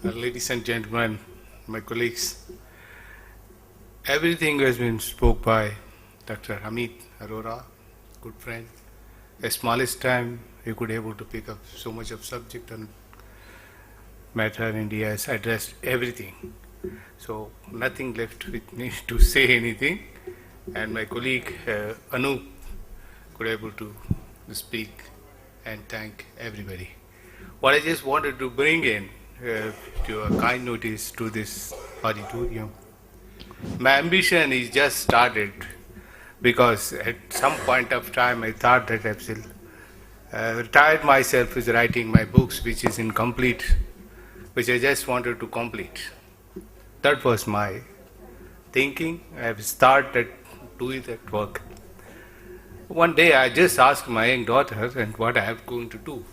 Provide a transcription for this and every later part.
Ladies and gentlemen, my colleagues, everything has been spoke by Dr. Amit Arora, good friend. A smallest time, he could able to pick up so much of subject and matter, and he has addressed everything. So nothing left with me to say anything, and my colleague Anup could able to speak and thank everybody. What I just wanted to bring in to a kind notice to this auditorium. My ambition is just started because at some point of time I thought that I will retired myself with writing my books, which is incomplete, which I just wanted to complete. That was my thinking. I have started doing that work. One day I just asked my young daughter and what I am going to do.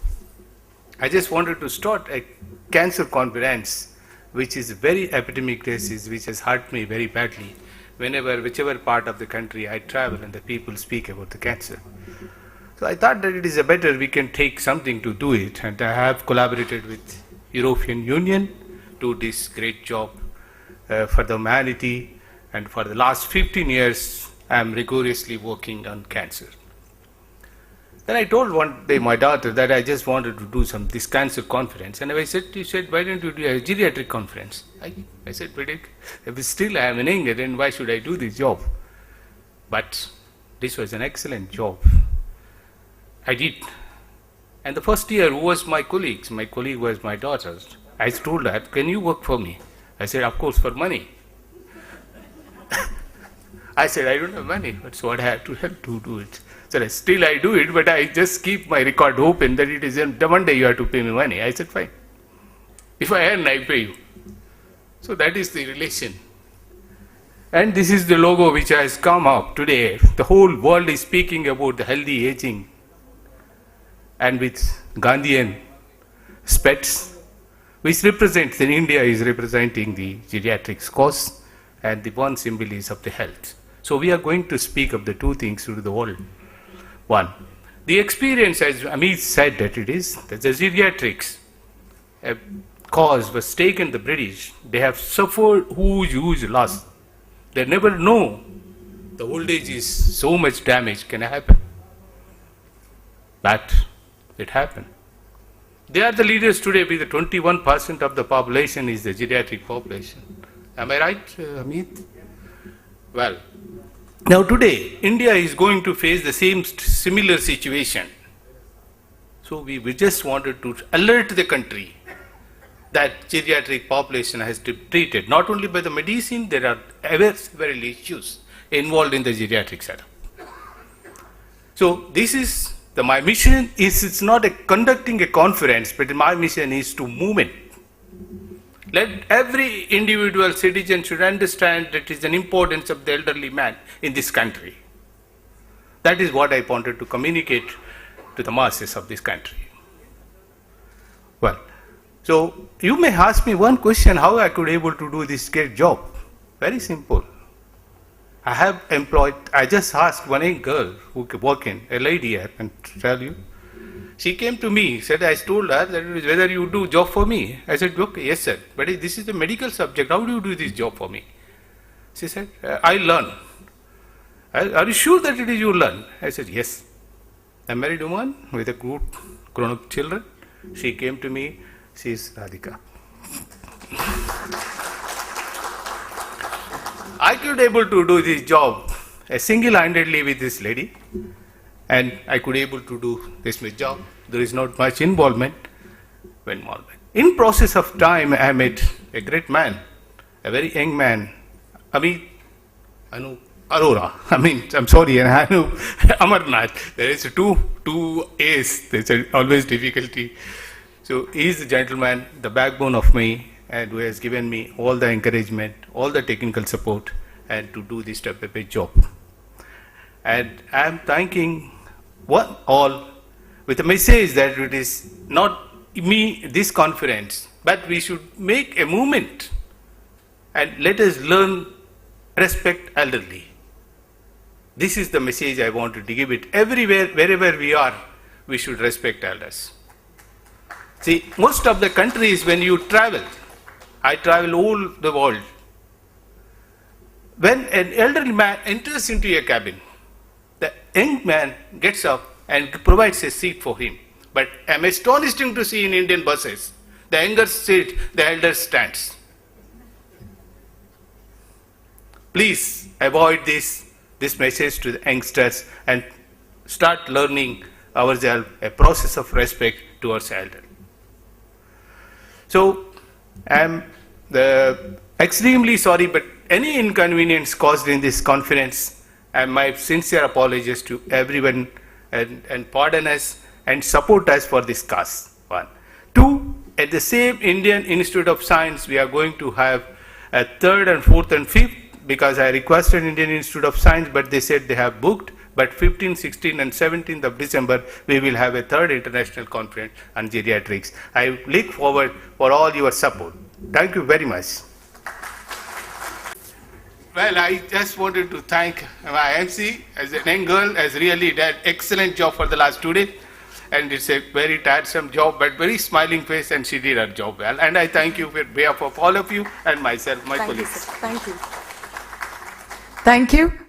I just wanted to start a cancer conference, which is very epidemic disease, which has hurt me very badly whichever part of the country I travel and the people speak about the cancer. So I thought that it is a better we can take something to do it, and I have collaborated with European Union to do this great job for the humanity, and for the last 15 years I am rigorously working on cancer. Then I told one day my daughter that I just wanted to do this cancer conference, and she said, why don't you do a geriatric conference? I said, but if still I am in England, then why should I do this job? But this was an excellent job. I did. And the first year, who was my colleagues? My colleague was my daughter. I told her, can you work for me? I said, of course, for money. I said, I don't have money, but so what I have to help to do it. So still I do it, but I just keep my record open that it is one day you have to pay me money. I said, fine. If I earn, I pay you. So that is the relation. And this is the logo which has come up today. The whole world is speaking about the healthy aging. And with Gandhian specks, which represents, in India is representing the geriatrics cause, and the one symbol is of the health. So we are going to speak of the two things to the world. One, the experience, as Amit said, that it is that the geriatrics cause was taken the British. They have suffered huge loss. They never know the old age is so much damage can happen. But it happened. They are the leaders today. With the 21% of the population is the geriatric population. Am I right, Amit? Well, now today, India is going to face the similar situation. So we just wanted to alert the country that geriatric population has to be treated, not only by the medicine, there are several issues involved in the geriatric setup. So this is, my mission it's not conducting a conference, but my mission is to movement. Let every individual citizen should understand that it is an importance of the elderly man in this country. That is what I wanted to communicate to the masses of this country. Well, so you may ask me one question, how I could able to do this great job. Very simple. I just asked one young girl who work in, a lady I can tell you. She came to me, said, I told her that whether you do job for me. I said, okay, yes sir, but this is a medical subject, how do you do this job for me? She said, I learn. Are you sure that it is you learn? I said, yes. A married woman with a good grown-up children. She came to me, she is Radhika. I could able to do this job single-handedly with this lady. And I could able to do this job. There is not much involvement. In process of time, I met a great man, a very young man, Amit Arora. I'm sorry, Amarnath. There is two A's. There's always difficulty. So he is the gentleman, the backbone of me, and who has given me all the encouragement, all the technical support, and to do this type of a job. And I am thanking one all with a message that it is not me, this conference, but we should make a movement and let us learn respect elderly. This is the message I wanted to give it. Everywhere, wherever we are, we should respect elders. See, most of the countries, when you travel, I travel all the world. When an elderly man enters into a cabin, the young man gets up and provides a seat for him. But I'm astonished to see in Indian buses, the younger sit, the elder stands. Please avoid this message to the youngsters and start learning ourselves a process of respect towards elder. So, I'm extremely sorry, but any inconvenience caused in this conference, and my sincere apologies to everyone, and pardon us and support us for this cause. 1. 2, at the same Indian Institute of Science, we are going to have a 3rd and 4th and 5th, because I requested Indian Institute of Science, but they said they have booked. But 15th, 16th and 17th of December, we will have a 3rd international conference on geriatrics. I look forward for all your support. Thank you very much. Well, I just wanted to thank my MC, as a young girl, has really done excellent job for the last 2 days. And it's a very tiresome job, but very smiling face, and she did her job well. And I thank you on behalf of all of you and myself, my colleagues. Thank you, sir. Thank you. Thank you.